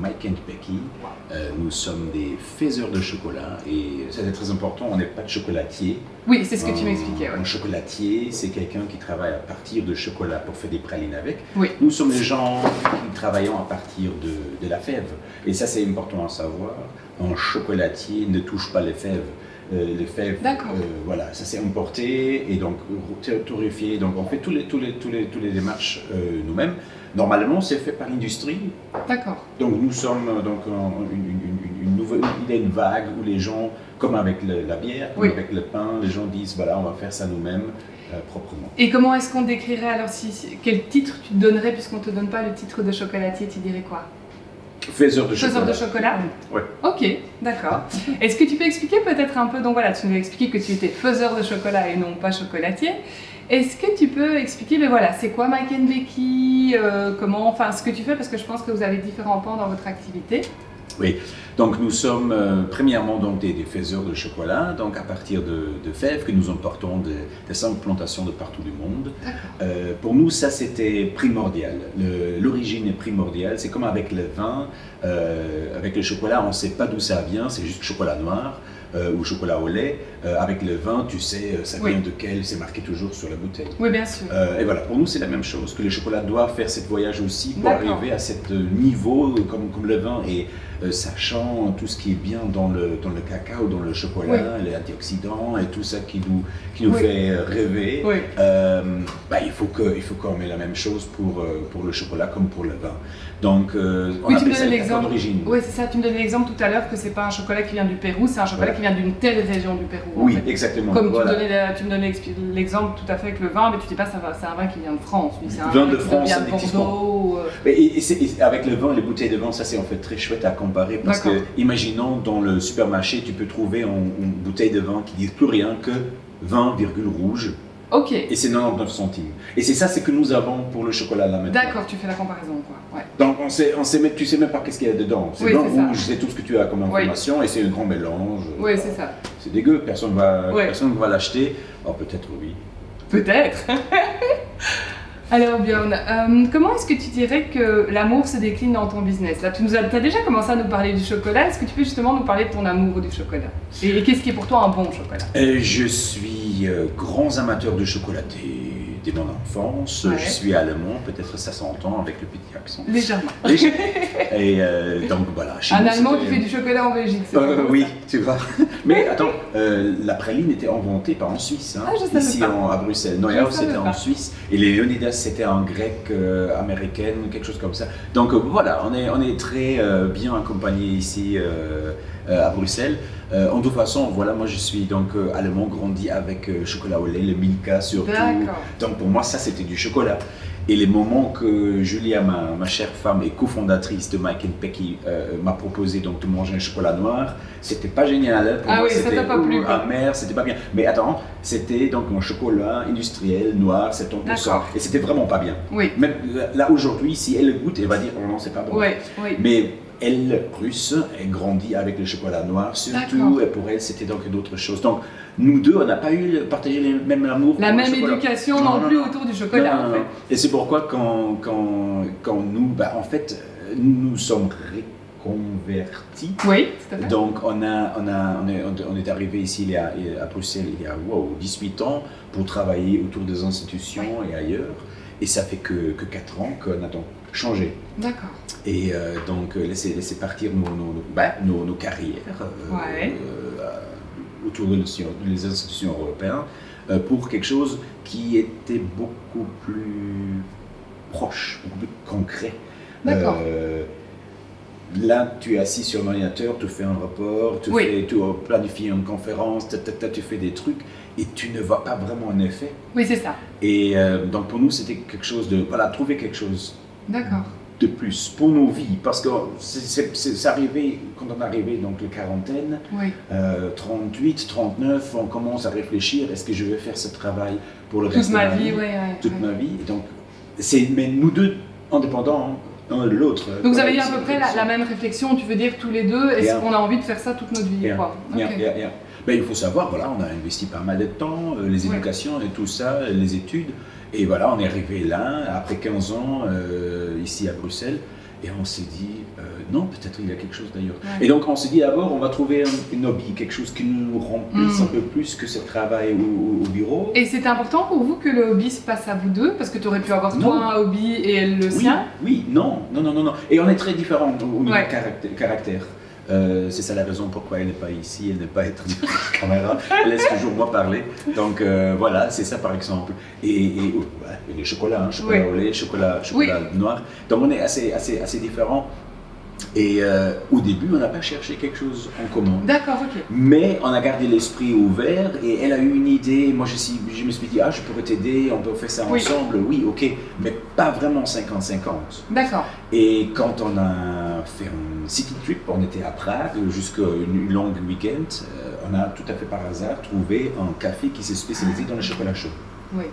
Mike and Becky. Nous sommes des faiseurs de chocolat et c'est très important, on n'est pas de chocolatier. Oui, c'est ce que tu m'expliquais. Ouais. Un chocolatier, c'est quelqu'un qui travaille à partir de chocolat pour faire des pralines avec. Oui. Nous sommes les gens qui travaillons à partir de la fève. Et ça, c'est important à savoir. Un chocolatier ne touche pas les fèves. Les fèves, voilà, ça c'est importé et donc torréfié. Donc on fait tous les démarches nous-mêmes. Normalement, c'est fait par l'industrie. D'accord. Donc nous sommes donc une nouvelle, il y a une vague où les gens, comme avec la bière, comme avec le pain, les gens disent voilà, on va faire ça nous-mêmes proprement. Et comment est-ce qu'on décrirait alors quel titre tu te donnerais puisqu'on ne te donne pas le titre de chocolatier, tu dirais quoi? Faiseur de chocolat. Faiseur de chocolat? Oui. Ok, d'accord. Est-ce que tu peux expliquer peut-être un peu, donc voilà, tu nous as expliqué que tu étais faiseur de chocolat et non pas chocolatier. Est-ce que tu peux expliquer, mais voilà, c'est quoi Mike and Becky, comment, enfin ce que tu fais, parce que je pense que vous avez différents pans dans votre activité. Oui, donc nous sommes premièrement donc des faiseurs de chocolat, donc à partir de fèves que nous importons des 5 plantations de partout du monde. Pour nous, ça c'était primordial. L'origine est primordiale. C'est comme avec le vin, avec le chocolat, on ne sait pas d'où ça vient, c'est juste chocolat noir. Ou chocolat au lait, avec le vin, tu sais, ça vient de quel, c'est marqué toujours sur la bouteille. Oui, bien sûr. Et voilà, pour nous, c'est la même chose, que le chocolat doit faire ce voyage aussi pour arriver à ce niveau comme le vin, et sachant tout ce qui est bien dans le cacao, dans le chocolat, les antioxydants et tout ça qui nous fait rêver, il faut qu'on ait la même chose pour le chocolat comme pour le vin. Donc, on appelle ça l'exemple d'origine. Oui, c'est ça. Tu me donnais l'exemple tout à l'heure que c'est pas un chocolat qui vient du Pérou, c'est un chocolat qui vient d'une telle région du Pérou. Oui, exactement. Comme tu me donnais l'exemple tout à fait avec le vin, mais tu dis pas c'est un vin qui vient de France. C'est un vin de France, ça n'existe pas. Et avec le vin, les bouteilles de vin, ça c'est en fait très chouette à comparer parce que, imaginons dans le supermarché, tu peux trouver une bouteille de vin qui dit plus rien que vin, rouge. Ok. Et c'est 99 centimes. Et c'est ça, c'est que nous avons pour le chocolat là maintenant. D'accord, tu fais la comparaison quoi. Ouais. Donc tu sais même pas qu'est-ce qu'il y a dedans. C'est blanc, rouge, c'est tout ce que tu as comme information et c'est un grand mélange. Oui, c'est ça. C'est dégueu, personne ne va l'acheter. Oh, peut-être oui. Peut-être. Alors Björn, comment est-ce que tu dirais que l'amour se décline dans ton business? Là, tu as déjà commencé à nous parler du chocolat. Est-ce que tu peux justement nous parler de ton amour du chocolat? Et qu'est-ce qui est pour toi un bon chocolat? Je suis grand amateur de chocolat dès mon enfance. Je suis allemand, peut-être ça s'entend avec le petit accent. Légèrement. Et donc voilà. Un Allemand qui fait du chocolat en Belgique, c'est oui, tu vois. Mais attends, la praline était inventée pas en Suisse, hein, ici à Bruxelles. Neuhaus c'était en Suisse et les Leonidas c'était en grec, américaine, quelque chose comme ça. Donc voilà, on est très bien accompagné ici à Bruxelles. En toute façon, voilà, moi je suis donc allemand, grandi avec chocolat au lait, le Milka surtout. Donc pour moi ça c'était du chocolat. Et les moments que Julia, ma chère femme et cofondatrice de Mike and Becky, m'a proposé donc de manger un chocolat noir, c'était pas génial. Pour moi, c'était amer, c'était pas bien. Mais attends, c'était donc un chocolat industriel noir, 70%. Et c'était vraiment pas bien. Oui. Même là aujourd'hui, si elle le goûte, elle va dire oh non, c'est pas bon. Mais elle, russe, elle grandit avec le chocolat noir surtout, et pour elle c'était donc une autre chose. Donc nous deux, on n'a pas partagé le même amour. La même éducation non plus autour du chocolat en fait. Et c'est pourquoi quand nous, en fait, nous sommes reconvertis. Oui, tout à fait. Donc on est arrivé ici à Bruxelles il y a 18 ans pour travailler autour des institutions et ailleurs. Et ça fait que 4 ans qu'on a donc changé. D'accord. Et donc laisser partir nos carrières autour des institutions européennes pour quelque chose qui était beaucoup plus proche, beaucoup plus concret. D'accord. Là, tu es assis sur l'ordinateur, tu fais un rapport, tu planifies une conférence, tu fais des trucs et tu ne vois pas vraiment un effet. Oui, c'est ça. Et donc pour nous, c'était quelque chose de, trouver quelque chose de plus pour nos vies. Parce que c'est arrivé, quand on est arrivé donc la quarantaine, 38, 39, on commence à réfléchir, est-ce que je vais faire ce travail pour le reste de ma vie? Toute ma vie. Et donc, mais nous deux, indépendants, l'un de l'autre. Donc vous avez eu à peu près la même réflexion, tu veux dire tous les deux, est-ce qu'on a envie de faire ça toute notre vie Ben, il faut savoir, voilà, on a investi pas mal de temps, les éducations et tout ça, les études, et voilà, on est arrivé là, après 15 ans, ici à Bruxelles, Et on s'est dit, non, peut-être il y a quelque chose d'ailleurs. Et donc on s'est dit d'abord, on va trouver un hobby, quelque chose qui nous remplisse un peu plus que ce travail au bureau. Et c'était important pour vous que le hobby se passe à vous deux? Parce que tu aurais pu avoir toi un hobby et elle le sien? Oui, non. Et on est très différents au niveau caractère. C'est ça la raison pourquoi elle n'est pas ici, elle n'est pas être devant la caméra, elle laisse toujours moi parler. Donc voilà, c'est ça par exemple. Et les chocolats, chocolat au lait, chocolat noir. Donc on est assez différents. Et au début, on n'a pas cherché quelque chose en commun. D'accord, ok. Mais on a gardé l'esprit ouvert et elle a eu une idée. Moi, je me suis dit, je pourrais t'aider, on peut faire ça ensemble. Oui, ok, mais pas vraiment 50-50. D'accord. Et quand on a fait un city trip, on était à Prague jusqu'à une longue week-end, on a tout à fait par hasard trouvé un café qui s'est spécialisé dans le chocolat chaud. Oui.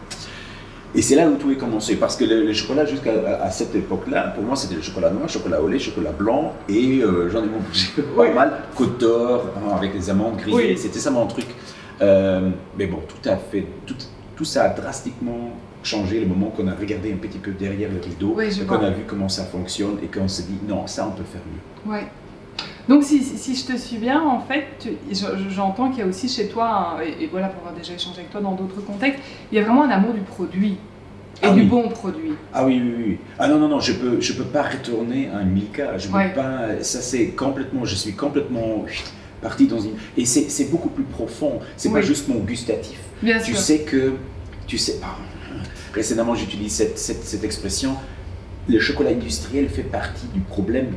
Et c'est là où tout est commencé, parce que le chocolat jusqu'à cette époque-là, pour moi c'était le chocolat noir, chocolat au lait, chocolat blanc, et j'en ai mangé pas mal, Côte d'Or, avec des amandes grillées, c'était ça mon truc. Mais bon, tout ça a drastiquement changé le moment qu'on a regardé un petit peu derrière le rideau, et qu'on a vu comment ça fonctionne, et qu'on s'est dit non, ça on peut faire mieux. Ouais. Donc si je te suis bien, en fait, j'entends qu'il y a aussi chez toi, et voilà, pour avoir déjà échangé avec toi dans d'autres contextes, il y a vraiment un amour du produit, et du bon produit. Ah oui. Ah non, je peux pas retourner à un Milka, je peux pas, ça c'est complètement, je suis complètement parti dans une... Et c'est beaucoup plus profond, c'est pas juste mon gustatif. Bien sûr. Précédemment j'utilise cette expression, le chocolat industriel fait partie du problème.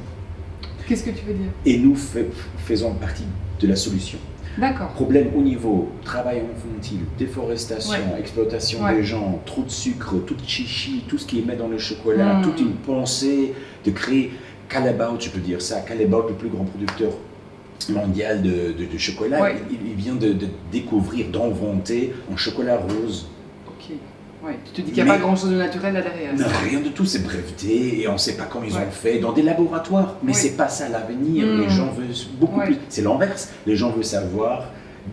Qu'est-ce que tu veux dire? Et nous faisons partie de la solution. D'accord. Problème au niveau travail infantile, déforestation, exploitation des gens, trop de sucre, tout de chichi, tout ce qui est mis dans le chocolat, toute une pensée de créer Callebaut, je peux dire ça, Callebaut, le plus grand producteur mondial de chocolat, il vient de découvrir, d'inventer un chocolat rose. Ok. Ouais, tu te dis qu'il n'y a pas grand-chose de naturel là derrière. Non, rien de tout, c'est breveté et on ne sait pas comment ils ont fait dans des laboratoires. Mais c'est pas ça l'avenir. Les gens veulent beaucoup plus. C'est l'inverse. Les gens veulent savoir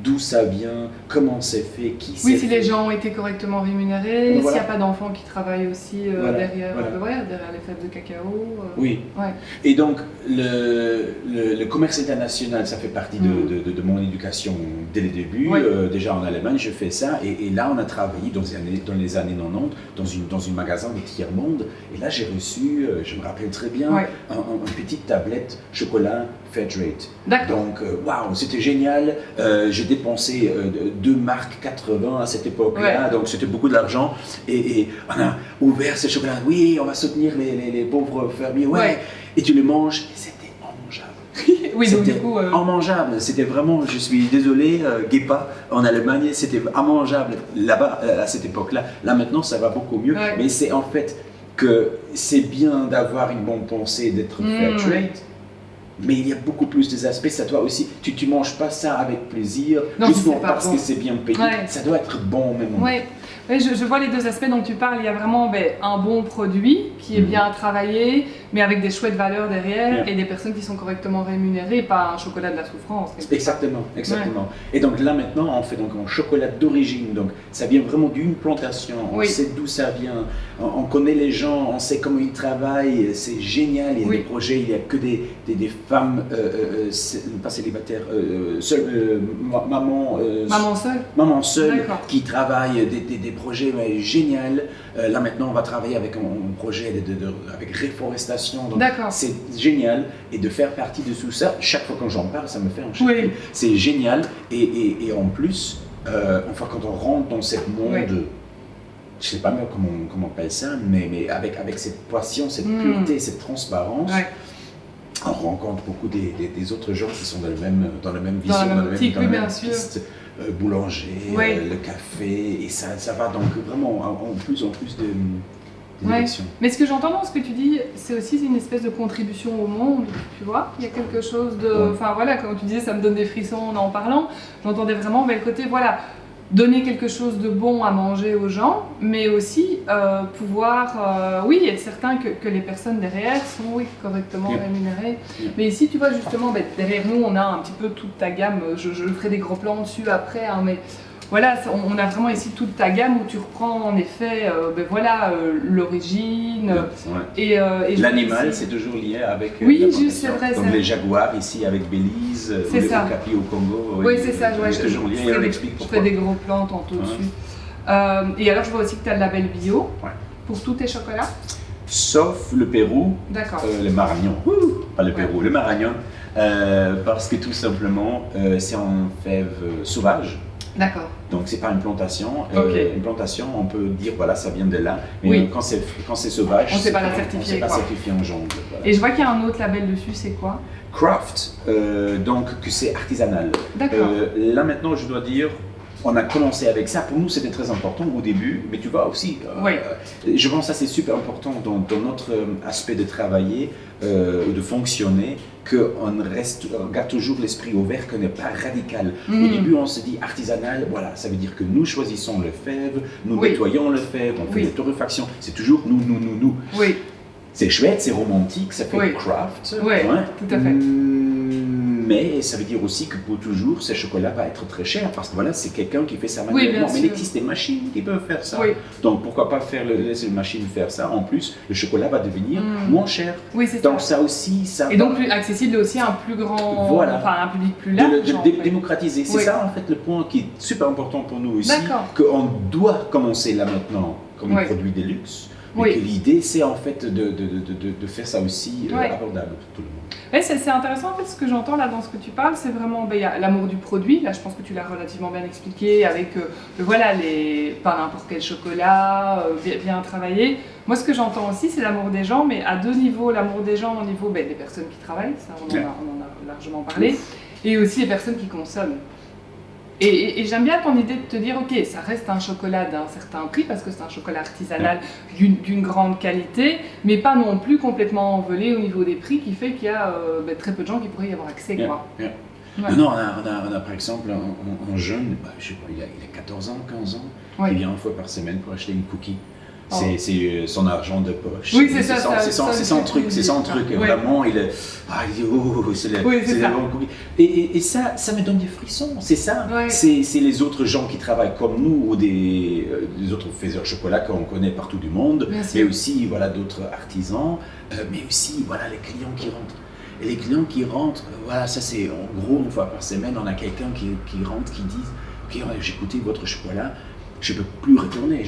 d'où ça vient, comment c'est fait, qui c'est fait. Oui, si les gens ont été correctement rémunérés, s'il n'y a pas d'enfants qui travaillent aussi derrière les fèves de cacao. Oui. Ouais. Et donc, le commerce international, ça fait partie de mon éducation dès le début. Déjà en Allemagne, je fais ça. Et là, on a travaillé dans les années 90 dans un magasin de tiers-monde. Et là, j'ai reçu, je me rappelle très bien, une petite tablette chocolat Fairtrade. Donc, waouh, c'était génial. J'ai dépensé 2 marques 80 à cette époque-là, donc c'était beaucoup d'argent. Et on a ouvert ces chocolats. Oui, on va soutenir les pauvres fermiers. Et tu les manges. Et c'était immangeable. Oui, donc du coup. Immangeable. C'était vraiment, je suis désolé, Gepa, en Allemagne, c'était immangeable là-bas, à cette époque-là. Là, maintenant, ça va beaucoup mieux. Mais c'est en fait que c'est bien d'avoir une bonne pensée, d'être Fairtrade. Mais il y a beaucoup plus des aspects, ça doit aussi, tu ne manges pas ça avec plaisir, justement parce que c'est bien payé, ça doit être bon même. Oui, je vois les deux aspects dont tu parles, il y a vraiment un bon produit qui est bien travaillé, mais avec des chouettes valeurs derrière et des personnes qui sont correctement rémunérées, pas un chocolat de la souffrance. Exactement. Et donc là maintenant, on fait donc un chocolat d'origine, donc ça vient vraiment d'une plantation, on sait d'où ça vient, on connaît les gens, on sait comment ils travaillent, c'est génial, il y a des projets, il n'y a que des femmes, pas célibataires, maman seule qui travaillent des projets géniaux. Là maintenant on va travailler avec un projet avec réforestation, donc c'est génial, et de faire partie de tout ça, chaque fois que j'en parle ça me fait un choc. C'est génial, et en plus, enfin quand on rentre dans ce monde, je ne sais pas même comment on appelle ça, mais avec cette passion, cette pureté, cette transparence, on rencontre beaucoup des autres gens qui sont dans la même vision, dans la même piste, boulanger, le café, et ça va donc vraiment en plus de direction. Mais ce que j'entends dans ce que tu dis, c'est aussi une espèce de contribution au monde, tu vois. Il y a quelque chose de... Enfin voilà, comme tu disais, ça me donne des frissons en parlant. J'entendais vraiment le côté, donner quelque chose de bon à manger aux gens, mais aussi pouvoir, être certain que les personnes derrière sont correctement rémunérées. Mais ici, tu vois, justement, derrière nous, on a un petit peu toute ta gamme. Je ferai des gros plans dessus après, mais voilà, on a vraiment ici toute ta gamme où tu reprends en effet l'origine. Et l'animal, c'est toujours lié avec oui, juste, c'est vrai. Comme les jaguars ici avec Belize, ou les okapis au Congo. Oui, c'est ça. C'est toujours lié et on explique pourquoi. Je fais des gros plans tantôt dessus. Et alors, je vois aussi que tu as le label bio pour tous tes chocolats. Sauf le Pérou, le Marañón, pas le Pérou, le Marañón, parce que tout simplement, c'est en fève sauvage. D'accord. Donc c'est pas une plantation. Une plantation, on peut dire voilà, ça vient de là. Mais quand c'est sauvage, on ne sait pas la certifier. On ne sait pas certifier en jungle. Voilà. Et je vois qu'il y a un autre label dessus, c'est quoi? Craft, donc que c'est artisanal. D'accord. Là maintenant, je dois dire. On a commencé avec ça, pour nous c'était très important au début, mais tu vois aussi, je pense que ça c'est super important dans notre aspect de travailler, de fonctionner, qu'on garde toujours l'esprit ouvert, qu'on n'est pas radical. Au début on se dit artisanal, voilà, ça veut dire que nous choisissons le fève, nous nettoyons le fève, on fait des torréfactions, c'est toujours nous. Oui. C'est chouette, c'est romantique, ça fait craft. Oui, tout à fait. Mais ça veut dire aussi que pour toujours, ce chocolat va être très cher parce que voilà, c'est quelqu'un qui fait ça manuellement. Mais il existe des machines qui peuvent faire ça. Oui. Donc pourquoi pas laisser une machine faire ça? En plus, le chocolat va devenir moins cher. Oui, c'est donc ça aussi, ça. Et donc plus accessible aussi à un plus grand, un public plus large. De démocratiser. C'est ça en fait le point qui est super important pour nous aussi. Qu'on doit commencer là maintenant comme un produit de luxe. Mais que l'idée, c'est en fait de faire ça aussi abordable pour tout le monde. Ouais, c'est intéressant en fait ce que j'entends là dans ce que tu parles, c'est vraiment y a l'amour du produit. Là, je pense que tu l'as relativement bien expliqué avec pas n'importe quel chocolat, bien travaillé. Moi, ce que j'entends aussi, c'est l'amour des gens, mais à deux niveaux. L'amour des gens au niveau des personnes qui travaillent, ça on en a largement parlé, et aussi les personnes qui consomment. Et j'aime bien ton idée de te dire, ok, ça reste un chocolat d'un certain prix parce que c'est un chocolat artisanal d'une grande qualité, mais pas non plus complètement envolé au niveau des prix, qui fait qu'il y a très peu de gens qui pourraient y avoir accès. Non, on a par exemple un jeune, je sais pas, il a 14 ans, 15 ans, il vient une fois par semaine pour acheter une cookie. C'est son argent de poche. Oui, c'est ça. C'est son truc. Et vraiment, il dit, c'est le bon cookie. Et ça me donne des frissons. C'est ça. C'est les autres gens qui travaillent comme nous, ou des autres faiseurs de chocolat qu'on connaît partout du monde, mais aussi d'autres artisans, mais aussi les clients qui rentrent. Et les clients qui rentrent, ça c'est en gros une fois par semaine, on a quelqu'un qui rentre, qui dit, ok, j'ai goûté votre chocolat. Je ne peux plus retourner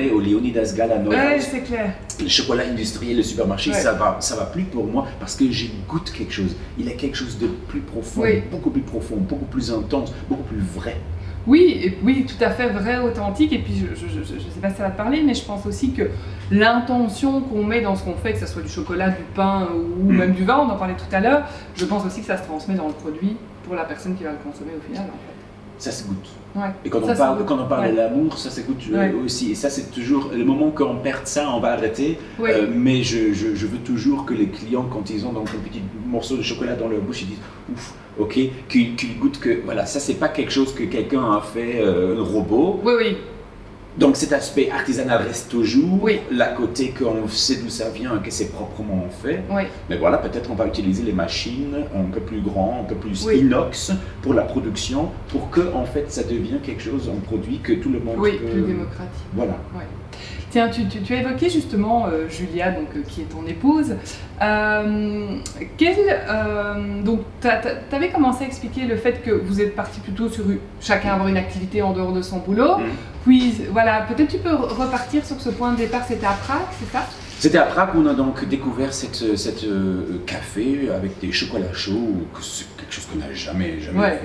au Leonidas Gala Noël. C'est clair. Le chocolat industriel, le supermarché, ça va plus pour moi parce que j'ai goûté quelque chose. Il y a quelque chose de plus profond, beaucoup plus profond, beaucoup plus intense, beaucoup plus vrai. Oui, tout à fait vrai, authentique. Et puis, je ne sais pas si ça va te parler, mais je pense aussi que l'intention qu'on met dans ce qu'on fait, que ce soit du chocolat, du pain ou même du vin, on en parlait tout à l'heure, je pense aussi que ça se transmet dans le produit pour la personne qui va le consommer au final. En fait. Ça se goûte. Et quand on parle de l'amour, ça se goûte aussi. Et ça, c'est toujours le moment qu'on perd ça, on va arrêter. Mais je veux toujours que les clients, quand ils ont donc un petit morceau de chocolat dans leur bouche, ils disent ouf, ok, qu'ils goûtent que ça, c'est pas quelque chose que quelqu'un a fait, un robot. Donc cet aspect artisanal reste toujours, la côté qu'on sait d'où ça vient, que c'est proprement fait. Mais peut-être on va utiliser les machines un peu plus grands, un peu plus inox pour la production, pour que en fait ça devienne quelque chose, un produit que tout le monde peut... plus démocratique. Tiens, tu as évoqué justement Julia, qui est ton épouse. Donc, tu avais commencé à expliquer le fait que vous êtes partis plutôt sur chacun avoir une activité en dehors de son boulot. Puis, peut-être tu peux repartir sur ce point de départ, c'était à Prague, c'est ça? C'était à Prague où on a donc découvert cette café avec des chocolats chauds, c'est quelque chose qu'on n'a jamais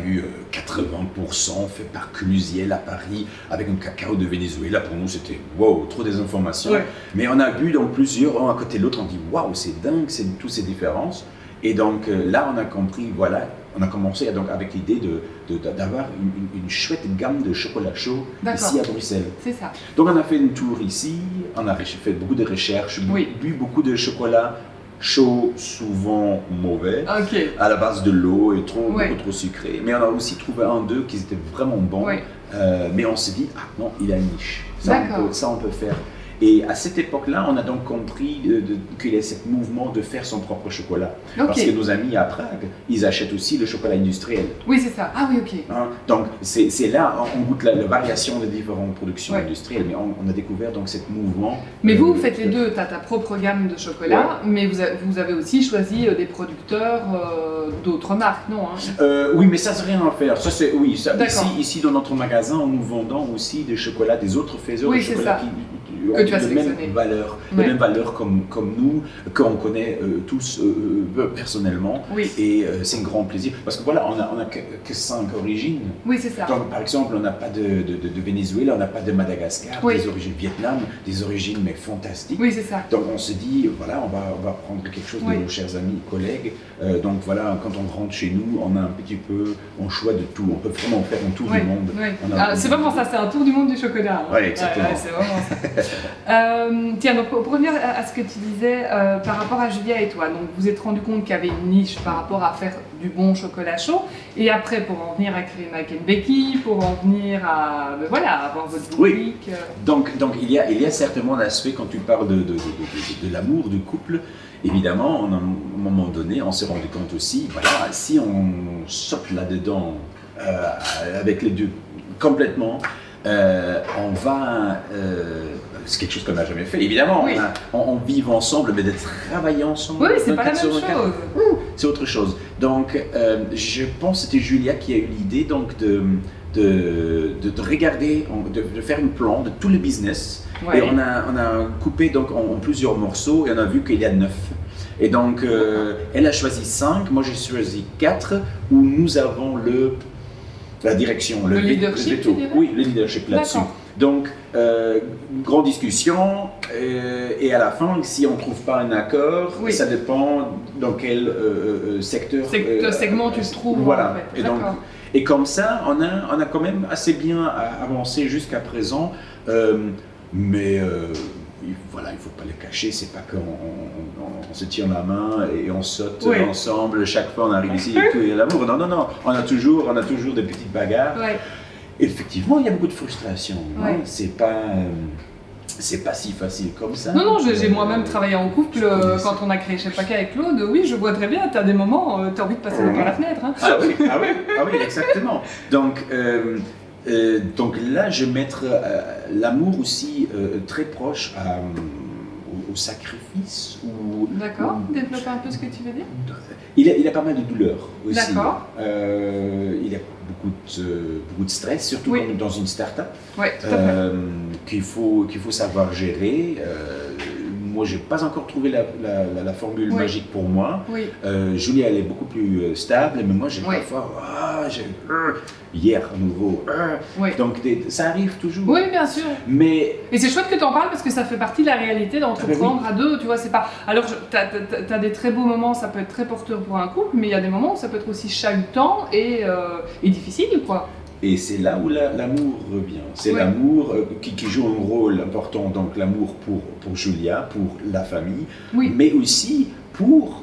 vu, 80% fait par Clusiel à Paris, avec un cacao de Venezuela. Pour nous, c'était wow, trop des informations. Mais on a bu donc plusieurs, un à côté de l'autre, on dit waouh, c'est dingue, c'est toutes ces différences. Et donc là, on a compris, on a commencé donc avec l'idée d'avoir une chouette gamme de chocolat chaud ici à Bruxelles. C'est ça. Donc on a fait une tour ici, on a fait beaucoup de recherches, bu beaucoup de chocolat chaud, souvent mauvais, à la base de l'eau et beaucoup trop sucré. Mais on a aussi trouvé deux qui étaient vraiment bons. Mais on s'est dit, non, il a une niche. Ça on peut faire. Et à cette époque-là, on a donc compris qu'il y a ce mouvement de faire son propre chocolat. Parce que nos amis à Prague, ils achètent aussi le chocolat industriel. Oui, c'est ça. Ah oui, ok. Donc c'est là, on goûte la variation des différentes productions industrielles, mais on a découvert donc ce mouvement. Mais vous faites les deux, tu as ta propre gamme de chocolat, mais vous avez aussi choisi des producteurs d'autres marques, non Oui, mais ça, c'est rien à faire. Ça, oui, ici, dans notre magasin, nous vendons aussi des chocolats, des autres faiseurs de chocolat qui ont de même valeur comme nous, qu'on connaît tous personnellement. Oui. Et c'est un grand plaisir. Parce que voilà, on n'a que 5 origines. Oui, c'est ça. Donc, par exemple, on n'a pas de Venezuela, on n'a pas de Madagascar, des origines Vietnam, des origines mais fantastiques. Oui, c'est ça. Donc on se dit, voilà, on va prendre quelque chose de nos chers amis, collègues. Donc voilà, quand on rentre chez nous, on a un petit peu un choix de tout. On peut vraiment faire un tour du monde. Oui. C'est vraiment ça, c'est un tour du monde du chocolat. Oui, exactement. C'est vraiment ça. Tiens, donc pour revenir à ce que tu disais par rapport à Julia et toi, donc vous êtes rendu compte qu'il y avait une niche par rapport à faire du bon chocolat chaud, et après pour en venir à créer Mike & Becky, pour en venir à avoir votre boutique. Oui. Donc il y a certainement l'aspect quand tu parles de l'amour du couple. Évidemment, à un moment donné, on s'est rendu compte aussi, voilà, si on saute là-dedans avec les deux complètement, on va... c'est quelque chose qu'on n'a jamais fait. Évidemment, on vit ensemble, mais de travailler ensemble. Oui, c'est pas la même chose. C'est autre chose. Donc, je pense que c'était Julia qui a eu l'idée donc de regarder, de faire un plan de tout le business. Ouais. Et on a coupé donc en plusieurs morceaux et on a vu qu'il y a 9. Et donc, elle a choisi 5, moi j'ai choisi 4, où nous avons la direction, le leadership. Oui, le leadership là-dessus. Donc, grande discussion, et à la fin, si on ne trouve pas un accord, ça dépend dans quel segment tu te trouves. Voilà. En fait. Et comme ça, on a quand même assez bien avancé jusqu'à présent, mais voilà, il ne faut pas le cacher, c'est pas qu'on se tire la main et on saute ensemble, chaque fois on arrive ici et tout, et l'amour. Non, on a toujours des petites bagarres. Ouais. Effectivement, il y a beaucoup de frustration. Ouais. C'est pas si facile comme ça. Non, j'ai moi-même travaillé en couple quand on a créé Chef Paquet avec Claude. Oui, je vois très bien, tu as des moments, tu as envie de passer par la fenêtre. Hein. Ah oui, exactement. Donc là, je vais mettre l'amour aussi très proche au sacrifice. D'accord, développe un peu ce que tu veux dire. Il a pas mal de douleurs aussi. D'accord. Il y a beaucoup de stress, surtout dans une start-up, tout à fait. qu'il faut savoir gérer. Moi, je n'ai pas encore trouvé la formule magique pour moi. Oui. Julia, elle est beaucoup plus stable, mais moi, j'ai parfois... hier, à nouveau. Donc, ça arrive toujours. Oui, bien sûr. Mais c'est chouette que tu en parles parce que ça fait partie de la réalité d'entreprendre à deux. Tu vois, c'est pas... Alors, tu as des très beaux moments, ça peut être très porteur pour un couple, mais il y a des moments où ça peut être aussi chahutant et difficile, quoi. Et c'est là où l'amour revient. C'est l'amour qui joue un rôle important, donc l'amour pour Julia, pour la famille, mais aussi pour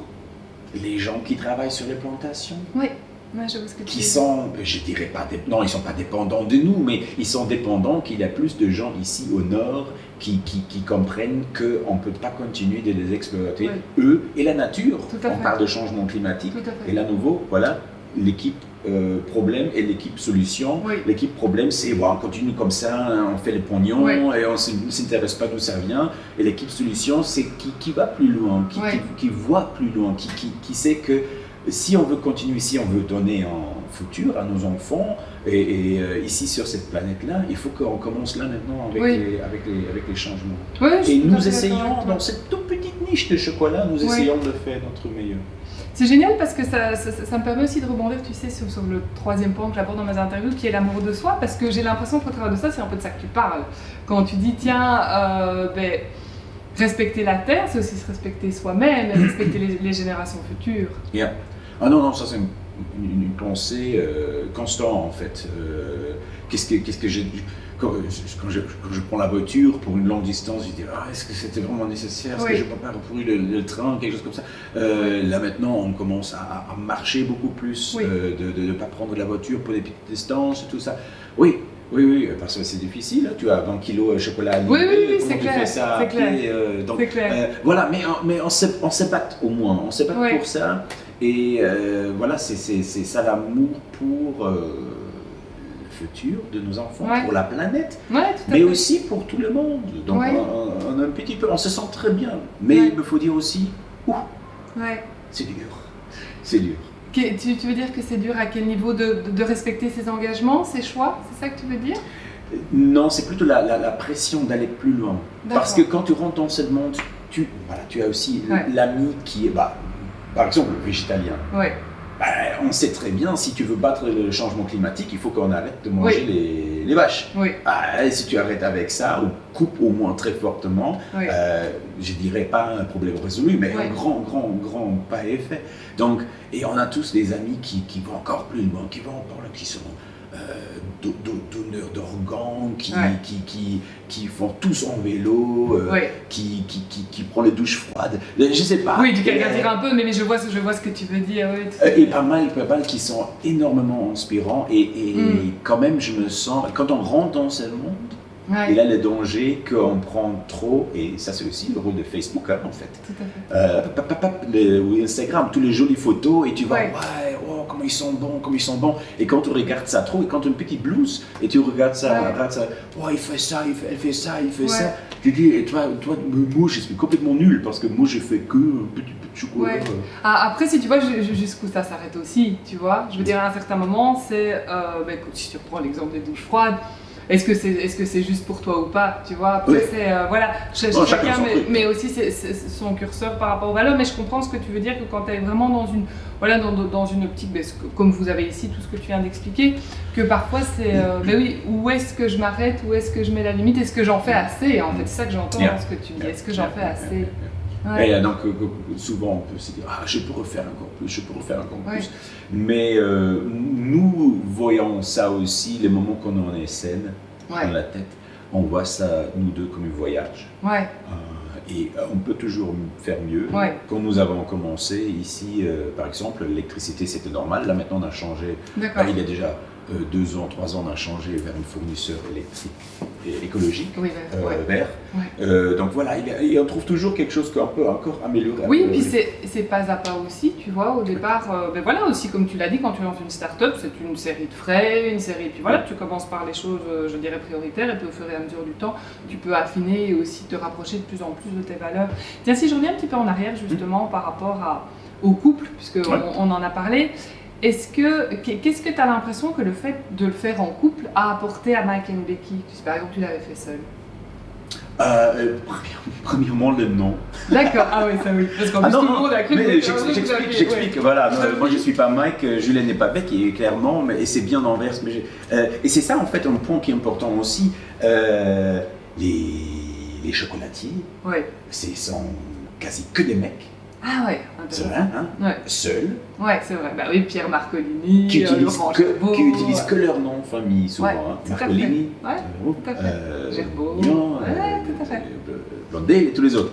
les gens qui travaillent sur les plantations. Oui, je vois ce que tu qui sont, je dirais pas, non, ils sont pas dépendants de nous, mais ils sont dépendants qu'il y a plus de gens ici au nord qui comprennent qu'on ne peut pas continuer de les exploiter, eux et la nature. On parle de changement climatique, et là, nouveau, voilà, l'équipe problème et l'équipe solution. L'équipe problème, c'est on continue comme ça, on fait les pognons et on ne s'intéresse pas d'où ça vient. Et l'équipe solution, c'est qui va plus loin, qui voit plus loin, qui sait que si on veut continuer, si on veut donner un futur à nos enfants, et ici sur cette planète-là, il faut qu'on commence là maintenant avec les changements. Et nous essayons, dans cette toute petite niche de chocolat, nous essayons de faire notre meilleur. C'est génial parce que ça me permet aussi de rebondir, tu sais, sur le troisième point que j'aborde dans mes interviews, qui est l'amour de soi, parce que j'ai l'impression qu'au travers de ça, c'est un peu de ça que tu parles. Quand tu dis, tiens, respecter la terre, c'est aussi se respecter soi-même et respecter les générations futures. Ah non, ça c'est une pensée constante en fait. Qu'est-ce que j'ai... Quand je prends la voiture pour une longue distance, je dis est-ce que c'était vraiment nécessaire? Est-ce que je ne peux pas reprendre le train, quelque chose comme ça? Là maintenant, on commence à marcher beaucoup plus, de ne pas prendre la voiture pour des petites distances et tout ça. Oui, Oui, oui, parce que c'est difficile. Tu as 20 kilos de chocolat à livrer. Oui, comment c'est tu clair. fais ça à pied, donc, C'est clair. voilà, mais on se bat au moins. On se bat Ouais. pour ça. Et voilà, c'est ça l'amour pour le futur de nos enfants, Ouais. pour la planète, Ouais, tout à mais fait. aussi pour tout le monde. Donc Ouais. on a un petit peu, on se sent très bien. Mais Ouais. il me faut dire aussi, Ouais. c'est dur. C'est dur. Tu veux dire que c'est dur à quel niveau de respecter ses engagements, ses choix? C'est ça que tu veux dire? Non, c'est plutôt la pression d'aller plus loin. D'accord. Parce que quand tu rentres dans ce monde, tu as aussi Ouais. l'ami qui est, par exemple, végétalien. Ouais. On sait très bien, si tu veux battre le changement climatique, il faut qu'on arrête de manger les vaches. Oui. Et si tu arrêtes avec ça, ou coupes au moins très fortement, Oui. je dirais pas un problème résolu, mais Oui. un grand pas est fait. Donc, et on a tous des amis qui vont encore plus loin, qui sont donneurs d'organes, qui font tous en vélo, Oui. qui prend les douches froides. Je sais pas. Oui, tu caricatures un peu, mais je vois ce que tu veux dire. Oui, tout à fait. Et pas mal qui sont énormément inspirants. Et quand même, je me sens, quand on rentre dans ce monde, Ouais. et là, le danger qu'on prend trop, et ça c'est aussi le rôle de Facebook en fait. Tout à fait. Ou Instagram, toutes les jolies photos, et tu vas, Ouais. oh, comment ils sont bons. Et quand tu regardes ça trop, et quand tu as une petite blouse, et tu regardes ça, oh, il fait ça, elle fait ça, il fait Ouais. ça. Tu dis, et toi, moi je suis complètement nul, parce que moi je fais que un petit peu de chocolat. Ouais. Après, si tu vois jusqu'où ça s'arrête aussi, tu vois, je veux dire, à un certain moment, c'est, écoute, si tu reprends l'exemple des douches froides, est-ce que c'est juste pour toi ou pas, tu vois? Après, Oui. c'est, voilà, Chacun chacun son truc. mais aussi c'est son curseur par rapport aux valeurs, mais je comprends ce que tu veux dire, que quand tu es vraiment dans une, voilà, dans une optique, comme vous avez ici, tout ce que tu viens d'expliquer, que parfois c'est, oui, où est-ce que je m'arrête, où est-ce que je mets la limite, est-ce que j'en fais assez, en fait, c'est ça que j'entends dans ce que tu dis, est-ce que j'en fais assez? Ouais. Et donc souvent on peut se dire je peux refaire encore plus, Ouais. mais nous voyons ça aussi, les moments qu'on en est scène Ouais. dans la tête, on voit ça nous deux comme un voyage. Ouais. Et on peut toujours faire mieux. Ouais. Quand nous avons commencé ici, par exemple, l'électricité c'était normal, là maintenant on a changé, D'accord. il y a déjà 2 ans, 3 ans, on a changé vers un fournisseur électrique et écologique, Oui, vert. Ouais. Donc voilà, et on trouve toujours quelque chose qu'on peut encore améliorer. Oui, et puis c'est pas à pas aussi, tu vois, au départ, voilà aussi, comme tu l'as dit, quand tu lances une start-up, c'est une série de frais, puis voilà, tu commences par les choses, je dirais, prioritaires, et puis au fur et à mesure du temps, tu peux affiner et aussi te rapprocher de plus en plus de tes valeurs. Tiens, si je reviens un petit peu en arrière, justement, par rapport au couple, puisqu'on on en a parlé, qu'est-ce que tu as l'impression que le fait de le faire en couple a apporté à Mike et Becky, si par exemple tu l'avais fait seul? Premièrement, le nom. D'accord, oui, ça oui. Parce qu'en plus, tout le monde a cru mais que j'explique, voilà. Moi, je ne suis pas Mike, Julien n'est pas Becky, clairement, et c'est bien l'inverse. Et c'est ça, en fait, un point qui est important aussi. Les chocolatiers, ce sont quasi que des mecs. Ah ouais, C'est vrai, hein? Ouais. Seuls. Ouais, c'est vrai. Bah oui, Pierre Marcolini, Qui Laurent Gerbeau, qui utilisent que leur nom de famille, souvent. Ouais, Hein. tout à fait. Marcolini, Ouais, tout à fait. Gerbeau. Mignon, Tout à fait. Blondel et tous les autres.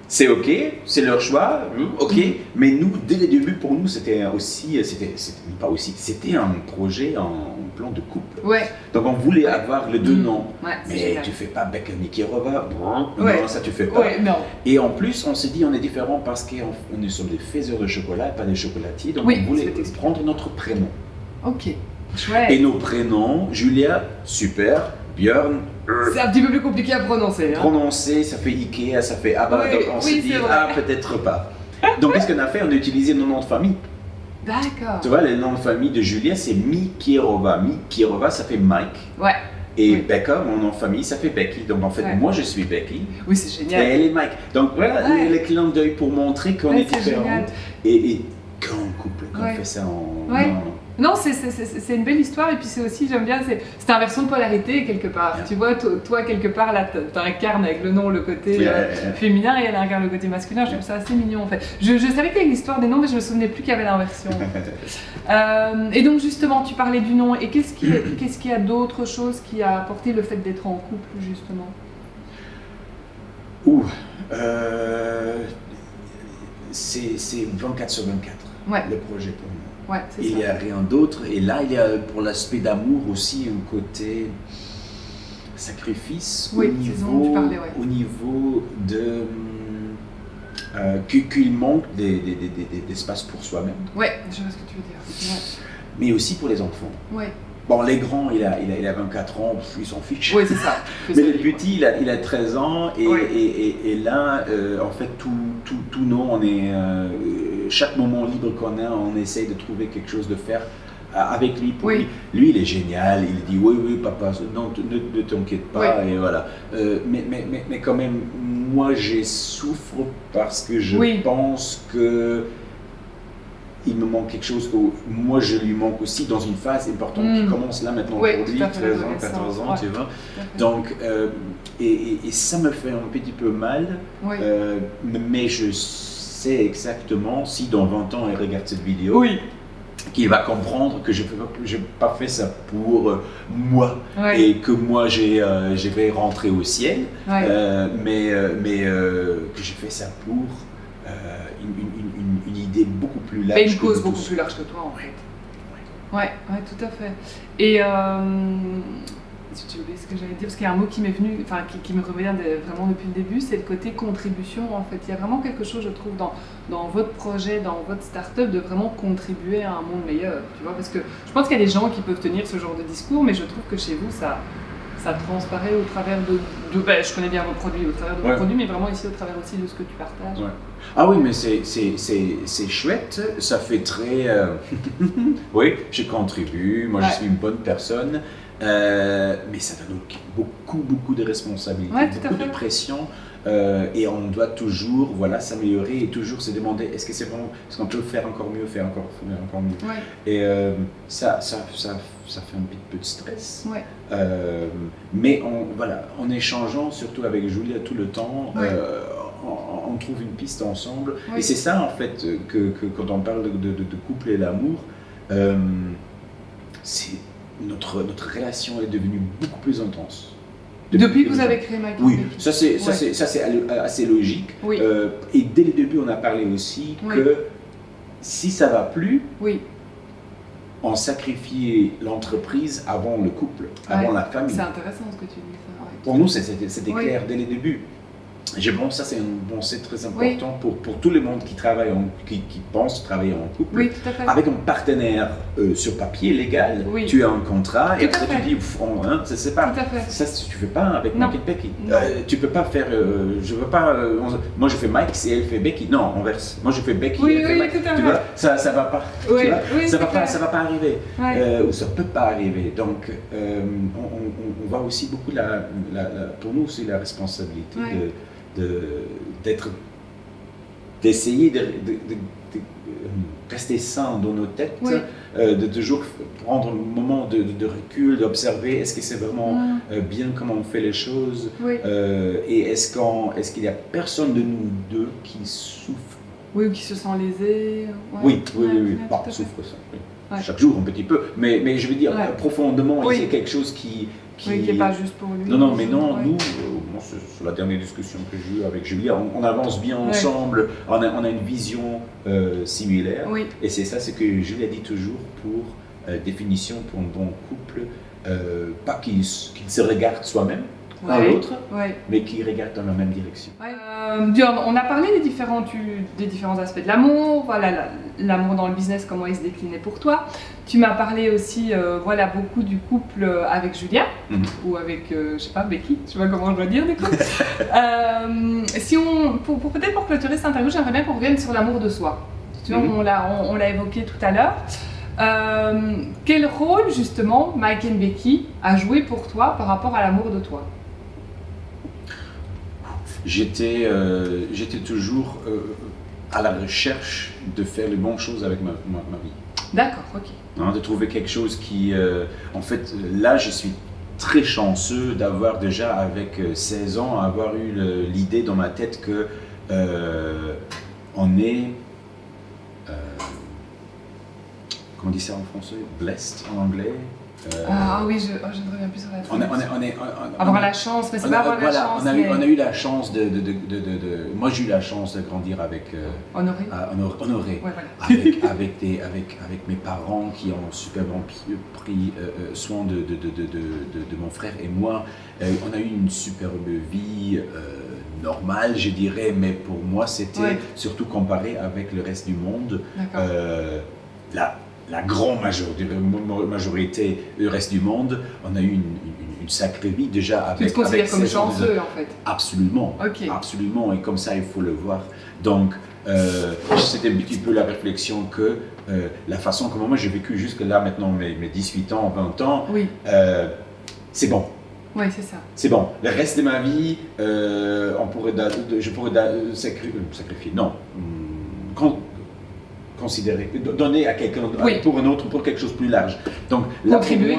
C'est ok, c'est leur choix, ok, mais nous, dès le début, pour nous, c'était aussi, c'était un projet en plan de couple. Ouais. Donc on voulait avoir les deux noms. Ouais, c'est Mais génial. tu fais pas Becky Nikirova, Ouais. non, ça tu fais pas. Ouais, non. Et en plus, on s'est dit on est différent parce qu'on est sur des faiseurs de chocolat et pas des chocolatiers, donc Oui, on voulait je vais t'expliquer. prendre notre prénom. Ok, chouette. Et nos prénoms, Julia, super, Björn, C'est un petit peu plus compliqué à prononcer. Hein. prononcé, ça fait Ikea, ça fait Abba, Oui, donc on s'est oui, dit c'est vrai. peut-être pas. Donc qu'est-ce qu'on a fait? On a utilisé nos noms de famille. D'accord. Tu vois, le nom de famille de Julia, c'est Mikirova. Mikirova, ça fait Mike. Ouais. Et Oui. Becca, mon nom de famille, ça fait Becky. Donc en fait, Ouais. moi je suis Becky. Oui, c'est Et génial. elle est Mike. Donc voilà, Ouais. les clins d'œil pour montrer qu'on Ouais, est c'est génial. différents. Et grand couple, quand Ouais. on fait ça en. Ouais. en- Non, c'est une belle histoire et puis c'est aussi, j'aime bien, c'est inversion de polarité quelque part. Yeah. Tu vois, toi quelque part, là, t'incarnes avec le nom le côté féminin et elle incarne le côté masculin. Je trouve ça assez mignon en fait. Je savais qu'il y avait l'histoire des noms, mais je me souvenais plus qu'il y avait l'inversion. Et donc justement, tu parlais du nom. Et qu'est-ce qu'il y a d'autre chose qui a apporté le fait d'être en couple justement? Ouh, c'est 24 sur 24. le projet pour moi. Ouais, c'est il n'y a rien d'autre. Et là, il y a pour l'aspect d'amour aussi un côté sacrifice oui, au niveau de qu'il manque d'espace pour soi-même. Oui, je vois ce que tu veux dire. Ouais. Mais aussi pour les enfants. Ouais. Bon, les grands, il a 24 ans, ils s'en fichent. Oui, c'est ça. Mais le petit, il a 13 ans et là, en fait, tout nous, on est, chaque moment libre qu'on a, on essaye de trouver quelque chose de faire avec lui. Pour lui. Lui, il est génial, il dit oui, papa, non, ne t'inquiète pas, et voilà. Mais quand même, moi, je souffre parce que je pense que il me manque quelque chose que moi je lui manque aussi dans une phase importante qui commence là maintenant pour lui, 13 ans, 14 ans, tu vois. Donc, et ça me fait un petit peu mal, mais je sais exactement si dans 20 ans il regarde cette vidéo, qu'il va comprendre que je n'ai pas fait ça pour moi et que moi je vais rentrer au ciel, mais que j'ai fait ça pour une idée beaucoup plus large. Et une cause beaucoup plus large que toi, en fait. Ouais, tout à fait. Et si tu oublies ce que j'allais dire, parce qu'il y a un mot qui m'est venu, enfin qui me revient vraiment depuis le début, c'est le côté contribution. En fait, il y a vraiment quelque chose, je trouve, dans votre projet, dans votre start-up, de vraiment contribuer à un monde meilleur. Tu vois, parce que je pense qu'il y a des gens qui peuvent tenir ce genre de discours, mais je trouve que chez vous, ça transparaît au travers de je connais bien vos produits, au travers de vos produits, mais vraiment ici au travers aussi de ce que tu partages. Ouais. Ah oui, mais c'est chouette, ça fait très... oui, je contribue, moi je suis une bonne personne, mais ça donne beaucoup de responsabilités, beaucoup de pression, et on doit toujours s'améliorer et toujours se demander est-ce qu'on peut faire encore mieux, faire encore mieux. Et ça fait un petit peu de stress, mais en échangeant, surtout avec Julia tout le temps, on trouve une piste ensemble. Et c'est ça en fait que quand on parle de couple et l'amour, notre relation est devenue beaucoup plus intense. Depuis que vous avez créé My Can Oui, ça c'est assez logique. Et dès le début, on a parlé aussi que si ça va plus, on sacrifiait l'entreprise avant le couple, avant la famille. C'est intéressant ce que tu dis. Ça. Pour nous, c'était clair dès le début. Je pense que ça c'est très important pour tout le monde qui travaille, qui pense travailler en couple, avec un partenaire sur papier légal. Tu as un contrat et après tu dis c'est pas ça tu fais pas avec Mike et Becky. Tu peux pas faire je veux pas moi je fais Mike et elle fait Becky. Non, inverse. Moi je fais Becky et elle fait Mike. Tu vois, ça va pas. Ça va pas arriver. Ou ça peut pas arriver. Donc on voit aussi beaucoup pour nous aussi la responsabilité d'essayer de rester sain dans nos têtes, de toujours prendre un moment de recul, d'observer est-ce que c'est vraiment bien comment on fait les choses, et est-ce qu'il y a personne de nous deux qui souffre. Oui, ou qui se sent lésé. Oui. Souffre ça. Chaque jour un petit peu, mais je veux dire profondément, c'est quelque chose qui n'est pas juste pour lui. Non, mais non, nous, sur la dernière discussion que j'ai eue avec Julia, on avance bien ensemble, on a une vision similaire, et c'est ça, c'est que Julia dit toujours pour définition pour un bon couple, pas qu'il se regarde soi-même, l'autre, mais qui regarde dans la même direction. On a parlé des différents aspects de l'amour, l'amour dans le business, comment il se déclinait pour toi. Tu m'as parlé aussi beaucoup du couple avec Julia, ou avec, je sais pas, Becky, je sais pas comment je dois dire du coup. Peut-être pour clôturer cette interview, j'aimerais bien qu'on revienne sur l'amour de soi. Tu vois, on l'a évoqué tout à l'heure. Quel rôle justement Mike and Becky a joué pour toi par rapport à l'amour de toi? J'étais toujours à la recherche de faire les bonnes choses avec ma vie. D'accord, ok. De trouver quelque chose qui... en fait, là, je suis très chanceux d'avoir déjà, avec 16 ans, avoir eu l'idée dans ma tête que on est... comment on dit ça en français? Blessed en anglais. Ah oui, je ne reviens plus sur la traduction. Avoir la chance, mais c'est pas avoir la chance. On a eu la chance moi j'ai eu la chance de grandir avec Honoré. Honoré. Ouais, voilà. avec mes parents qui ont superbement pris soin de mon frère et moi. On a eu une superbe vie normale, je dirais, mais pour moi c'était surtout comparé avec le reste du monde. La grande majorité du reste du monde, on a eu une sacrée vie déjà avec. Tu te considères comme chanceux en fait? Absolument, absolument, et comme ça il faut le voir. Donc c'était un petit peu la réflexion que la façon comment moi j'ai vécu jusque là maintenant mes 18 ans, 20 ans, c'est bon. Oui, c'est ça. C'est bon. Le reste de ma vie, je pourrais sacrifier. Non. Considérer, donner à quelqu'un, pour un autre, pour quelque chose de plus large. Donc, contribuer,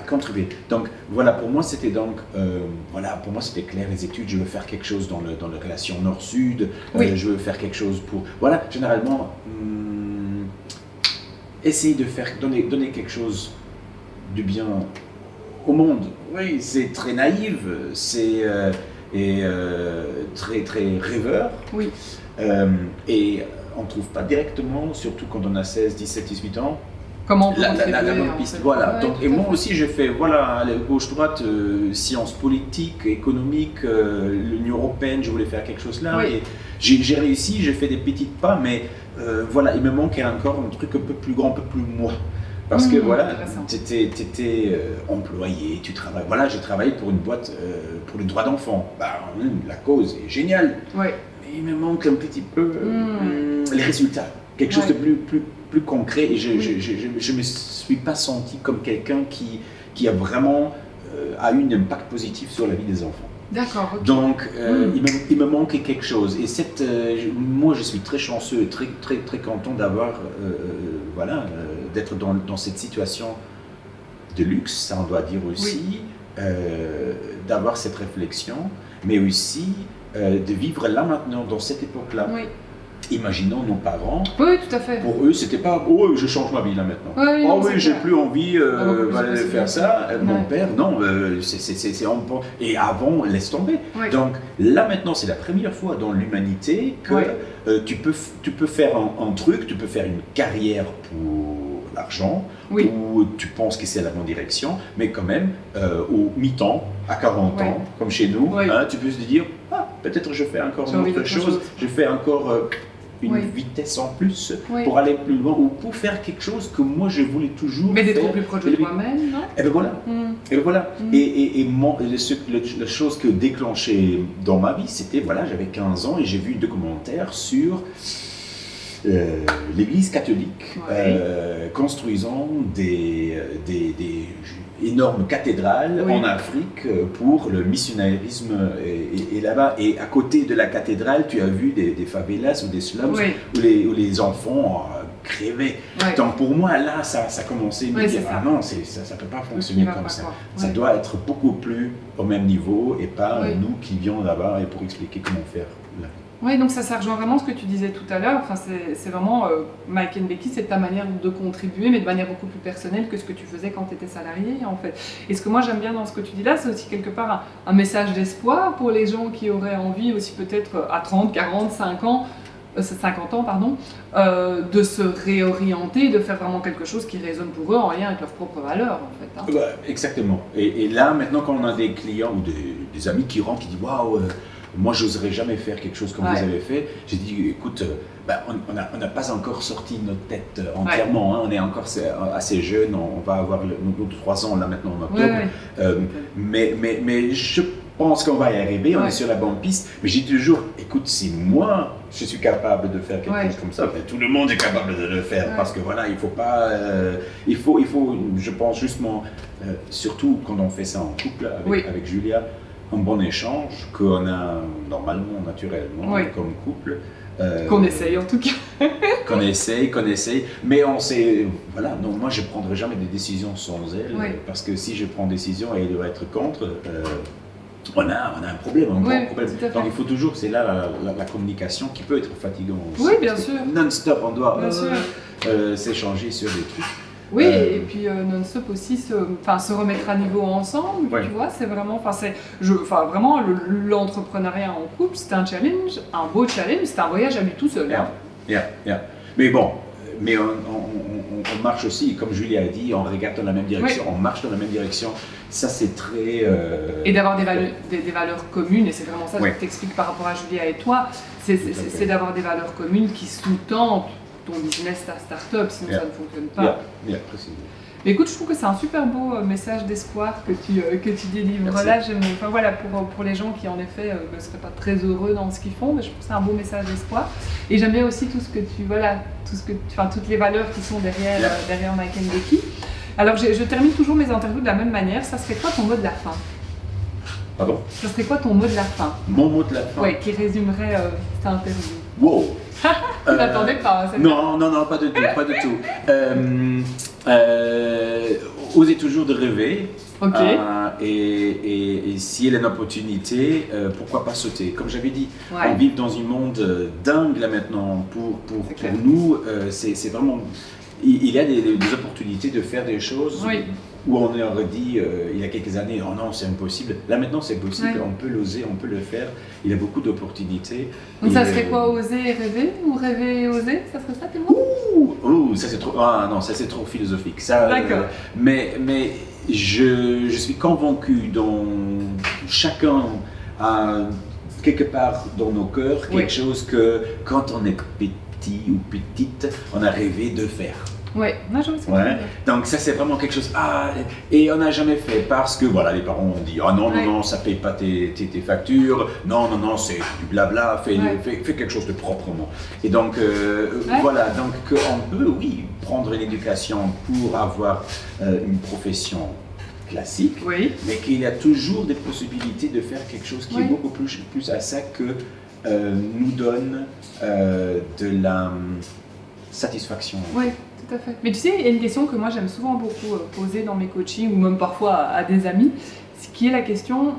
contribuer. Donc, voilà, pour moi, c'était pour moi, c'était clair, les études, je veux faire quelque chose dans les relations nord-sud, je veux faire quelque chose pour, voilà, généralement, essayer de donner quelque chose du bien au monde. Oui, c'est très naïf, c'est très, très rêveur. Oui. Et on ne trouve pas directement, surtout quand on a 16, 17, 18 ans, comment on peut la bonne piste. Voilà. Donc, et moi aussi, j'ai fait, gauche-droite, sciences politiques, économiques, l'Union européenne, je voulais faire quelque chose là. Et j'ai réussi, j'ai fait des petits pas, mais il me manquait encore un truc un peu plus grand, un peu plus moi. Parce que tu étais employé, tu travailles. Voilà, j'ai travaillé pour une boîte pour les droits d'enfants. La cause est géniale. Mais il me manque un petit peu les résultats. Quelque chose de plus concret. Et je ne me suis pas senti comme quelqu'un qui a vraiment a eu un impact positif sur la vie des enfants. D'accord. Okay. Donc, il me manquait quelque chose. Et moi, je suis très chanceux et très, très, très content d'avoir, d'être dans cette situation de luxe, ça on doit dire aussi, d'avoir cette réflexion, mais aussi de vivre là maintenant, dans cette époque-là. Imaginons nos parents. Oui, tout à fait. Pour eux, c'était pas je change ma vie là maintenant. J'ai plus envie de faire ça. Mon père, non, et avant, laisse tomber. Donc là maintenant, c'est la première fois dans l'humanité que tu peux faire un truc, tu peux faire une carrière pour l'argent, ou tu penses que c'est la bonne direction, mais quand même, au mi-temps, à 40 ans, comme chez nous, tu peux te dire, peut-être je fais encore autre chose, je fais encore une vitesse en plus pour aller plus loin, ou pour faire quelque chose que moi je voulais toujours mais faire. d'être plus proche de toi-même, non? Et bien voilà. Et la chose que déclenchait dans ma vie, c'était, j'avais 15 ans et j'ai vu un documentaire sur l'Église catholique construisant des énormes cathédrales en Afrique pour le missionnarisme et là-bas. Et à côté de la cathédrale, tu as vu des favelas ou des slums où les enfants crevaient. Donc pour moi, là, ça a commencé à me dire, non, ça ne peut pas fonctionner comme ça. Ça doit être beaucoup plus au même niveau et pas nous qui vions là-bas et pour expliquer comment faire là. Oui, donc ça rejoint vraiment ce que tu disais tout à l'heure. Enfin, c'est vraiment, Mike and Becky, c'est ta manière de contribuer, mais de manière beaucoup plus personnelle que ce que tu faisais quand tu étais salarié, en fait. Et ce que moi j'aime bien dans ce que tu dis là, c'est aussi quelque part un message d'espoir pour les gens qui auraient envie aussi peut-être à 30, 40, 50 ans, de se réorienter, de faire vraiment quelque chose qui résonne pour eux en lien avec leurs propres valeurs, en fait. Exactement. Et là, maintenant, quand on a des clients ou des amis qui rentrent, qui disent « Waouh, moi, je n'oserais jamais faire quelque chose comme vous avez fait. » J'ai dit, écoute, on n'a pas encore sorti notre tête entièrement. On est encore assez jeune. On va avoir nos 3 ans là maintenant en octobre. Mais je pense qu'on va y arriver. On est sur la bonne piste. Mais j'ai toujours, écoute, si moi, je suis capable de faire quelque chose comme ça, tout le monde est capable de le faire. Parce que il faut pas... il faut, je pense justement, surtout quand on fait ça en couple avec Julia, un bon échange qu'on a normalement, naturellement, comme couple. Qu'on essaye en tout cas. qu'on essaye, mais on sait, non, moi je ne prendrai jamais des décisions sans elle, parce que si je prends une décision et elle doit être contre, on a un problème, un grand problème. Donc il faut toujours, c'est là la communication qui peut être fatigante. Oui, bien sûr. Non-stop, on doit s'échanger sur des trucs. Oui, et puis non-stop aussi se remettre à niveau ensemble, tu vois, c'est vraiment, vraiment l'entrepreneuriat en couple, c'est un challenge, un beau challenge, c'est un voyage à lui tout seul. Mais bon, on marche aussi, comme Julie a dit, on regarde dans la même direction, on marche dans la même direction, ça c'est très... Et d'avoir des valeurs communes, et c'est vraiment ça que je t'explique par rapport à Julia et toi, c'est d'avoir des valeurs communes qui sous-tendent ton business, ta start-up, sinon ça ne fonctionne pas. Mais écoute, je trouve que c'est un super beau message d'espoir que tu délivres. Merci. Là, pour les gens qui en effet ne seraient pas très heureux dans ce qu'ils font, mais je trouve que c'est un beau message d'espoir. Et j'aime bien aussi toutes les valeurs qui sont derrière Mike & Becky. Alors je termine toujours mes interviews de la même manière. Ça serait quoi ton mot de la fin? Pardon? Ça serait quoi ton mot de la fin? Mon mot de la fin? Oui, qui résumerait cette interview. Wow! Tu n'attendais pas, hein, non, pas du tout, pas du tout. Osez toujours de rêver. Et s'il y a une opportunité, pourquoi pas sauter? Comme j'avais dit, on vit dans un monde dingue là maintenant. Pour nous, c'est vraiment... Il y a des opportunités de faire des choses où on aurait dit il y a quelques années, oh non, c'est impossible. Là maintenant, c'est possible, on peut l'oser, on peut le faire. Il y a beaucoup d'opportunités. Donc ça serait quoi, oser et rêver? Ou rêver et oser? Ça serait ça tes mots? Ça c'est trop... Ah non, ça c'est trop philosophique. D'accord. Mais je suis convaincu dont chacun a quelque part dans nos cœurs quelque chose que quand on est petit ou petite, on a rêvé de faire. Oui, moi je vois ça. Donc ça c'est vraiment quelque chose, et on n'a jamais fait parce que voilà, les parents ont dit, non, ça ne paye pas tes factures, non, c'est du blabla, fais quelque chose de proprement. Et donc voilà, donc on peut prendre une éducation pour avoir une profession classique, mais qu'il y a toujours des possibilités de faire quelque chose qui est beaucoup plus à ça que nous donne de la satisfaction. Oui, tout à fait. Mais tu sais, il y a une question que moi j'aime souvent beaucoup poser dans mes coachings ou même parfois à des amis, ce qui est la question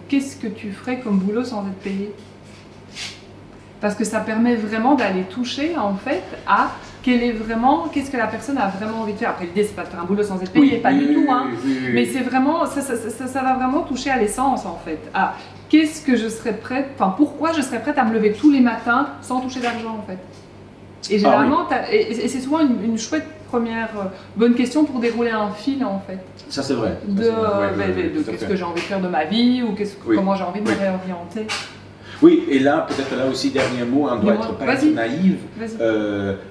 qu'est-ce que tu ferais comme boulot sans être payé? Parce que ça permet vraiment d'aller toucher en fait à qu'est-ce que la personne a vraiment envie de faire. Après l'idée c'est pas de faire un boulot sans être payé, pas du tout, mais c'est vraiment, ça va vraiment toucher à l'essence en fait, à qu'est-ce que je serais prête, pourquoi je serais prête à me lever tous les matins sans toucher d'argent en fait. Et généralement, et c'est souvent une chouette première bonne question pour dérouler un fil en fait. Ça c'est vrai. De qu'est-ce que j'ai envie de faire de ma vie ou comment j'ai envie de me réorienter. Oui, et là, peut-être là aussi, dernier mot, on doit pas être naïf.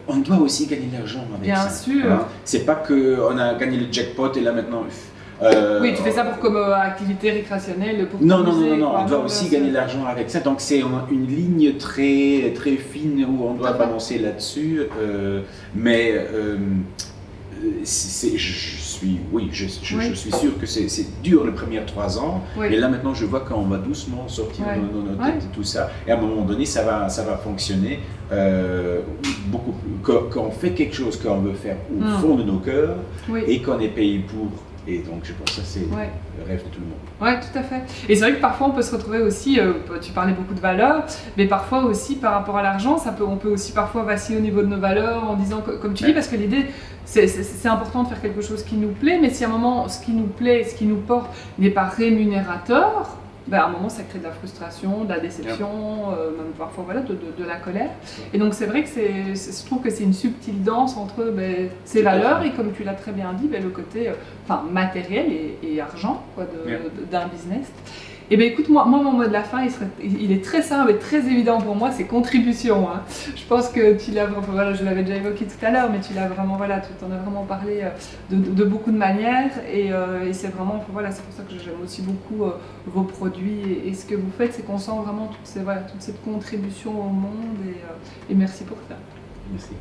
On doit aussi gagner de l'argent avec ça. Bien sûr. C'est pas qu'on a gagné le jackpot et là maintenant... oui, tu fais ça comme activité récréationnelle pour non, on doit aussi gagner de l'argent avec ça. Donc c'est une ligne très, très fine où on doit balancer là-dessus. Mais je suis sûr que c'est dur les premières 3 ans. Et là maintenant, je vois qu'on va doucement sortir de nos têtes et tout ça. Et à un moment donné, ça va fonctionner beaucoup plus. Quand on fait quelque chose qu'on veut faire au fond de nos cœurs et qu'on est payé pour. Et donc je pense que ça c'est le rêve de tout le monde. Oui, tout à fait. Et c'est vrai que parfois on peut se retrouver aussi, tu parlais beaucoup de valeurs, mais parfois aussi par rapport à l'argent, on peut aussi parfois vaciller au niveau de nos valeurs en disant, comme tu dis, parce que l'idée c'est important de faire quelque chose qui nous plaît, mais si à un moment ce qui nous plaît, ce qui nous porte n'est pas rémunérateur, à un moment ça crée de la frustration, de la déception, même parfois de la colère. Et donc c'est vrai que je trouve que c'est une subtile danse entre ces valeurs et comme tu l'as très bien dit, le côté matériel et argent d'un business. Et bien écoute, moi mon mot de la fin, il est très simple et très évident pour moi, c'est contribution. Je pense que tu l'as, je l'avais déjà évoqué tout à l'heure, mais tu l'as vraiment, tu en as vraiment parlé de beaucoup de manières. Et c'est vraiment, c'est pour ça que j'aime aussi beaucoup vos produits et ce que vous faites, c'est qu'on sent vraiment toute cette contribution au monde et merci pour ça. Merci.